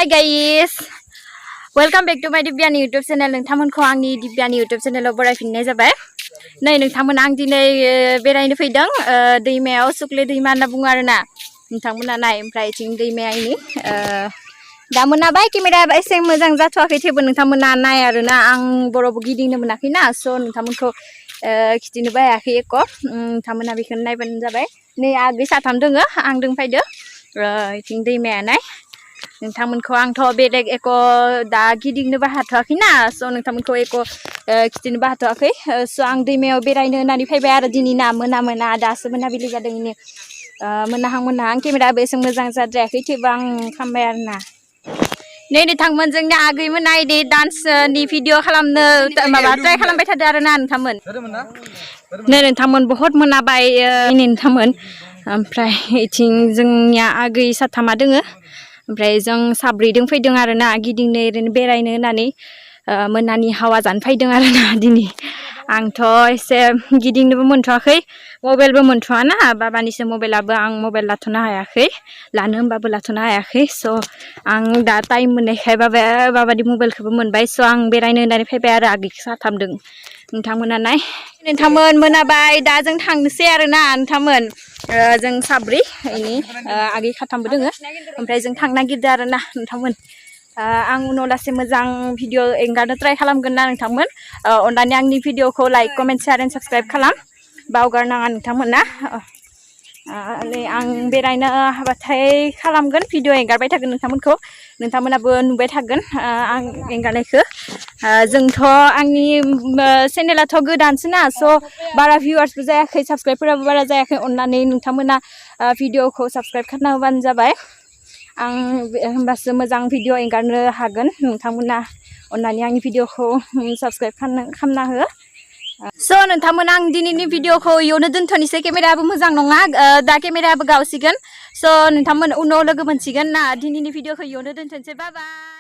Hi guys, welcome back to my Dibyani YouTube channel. नोंथांमोनखौ आंनि दिब्यानि YouTube channelआव बरायफिननाय जाबाय। नै नोंथांमोन आं दिनै बेरायनो फैदों दैमायाव सुक्ले दैमा होनना बुङो आरोना। नोंथांमोना नाय ओमफ्राय इथिं दैमायानि दा मोनाबाय केमेराया एसे मोजां जाथ'वाखै थेवबो नोंथांमोना नाय आरोना आं बर'बो गिदिंनो मोनाखैना स' नोंथांमोनखौ खिथिनोबो हायाखै एख' नोंथांमोना बेखौनो नायबानो जाबाय। नै आगै साथाम दोङो आं दोंफायदो इथिं दैमाया नाय। नोंथांमोनखौ आंथ' बेलेग एख' दा गिदिंनोबो हाथ'वाखैना स' नोंथांमोनखौ एख' खिथिनोबो हाथ'वाखै स' आं दैमायाव बेरायनो होननानै फैबाय आरो दिनै ना मोना दासो मोनाबिलि जादों इनो मोनाहां केमेराबो एसे मोजां जाद्रायाखै थेवबो आं खालामबाय आरोना। नै नोंथांमोन जोंनि आगैमोना इदि डान्सनि भिडिअ खालामनो माबा ट्राय खालामबाय थादों आरोना नोंथांमोन। नै नोंथांमोन बहुत मोनाबाय नोंथांमोन ओमफ्राय इथिं जोंनिया आगै साथामा दोङो ओमफ्राय जों साब्रैदों फैदों आरोना गिदिंनो ओरैनो बेरायनो होननानै मोनानि हावा जानो फैदों आरोना दिनै। आंथ' एसे गिदिंनोबो मोनथ'वाखै मबाइलबो मोनथ'वाना बाबानिसो मबाइलाबो आं मबाइल लाथ'नो हायाखै लानो होमबाबो लाथ'नो हायाखै स' आं दा टाइम मोननायखाय बाबानि मबाइलखौबो मोनबाय स' आं बेरायनो होननानै फैबाय आरो आगैखौ साथामदों नोंथांमोना नाय। नोंथांमोन मोनाबाय दा जों थांनोसै आरोना नोंथांमोन जों साब्रै इनि आगै खाथामबो दोङो ओमफ्राय जों थांनो नागिरदों आरोना नोंथांमोन। आं उनाव लासै मोजां भिडिअ एंगारनो ट्राय खालामगोन ना नोंथांमोन अननानै आंनि भिडिअखौ like comment share and subscribe खालाम बावगारनाङा नोंथांमोना। नै आं बेरायनो हाबाथाय खालामगोन भिडिअ एंगारबाय थागोन नोंथांमोनाबो नुबाय थागोन आं एंगारनायखौ। जोंथ' आंनि चेनेलाथ' गोदानसोना स' बारा भिउवार्सबो जायाखै साबस्क्राइबफोराबो बारा जायाखै अननानै नोंथांमोना भिडिअखौ साबस्क्राइब खालामना होबानो जाबाय। आं होमबासो मोजां भिडिअ एंगारनो हागोन नोंथांमोना अननानै आंनि भिडिअखौ साबस्क्राइब खालामना हो। स' नोंथांमोन आं दिनैनि भिडिअखौ इयावनो दोनथ'नोसै केमेरायाबो मोजां नङा दा केमेरायाबो गावसिगोन स' नोंथांमोन उनाव लोगो मोनसिगोन ना दिनैनि भिडिअखौ इयावनो दोनथ'नोसै बाय बाय।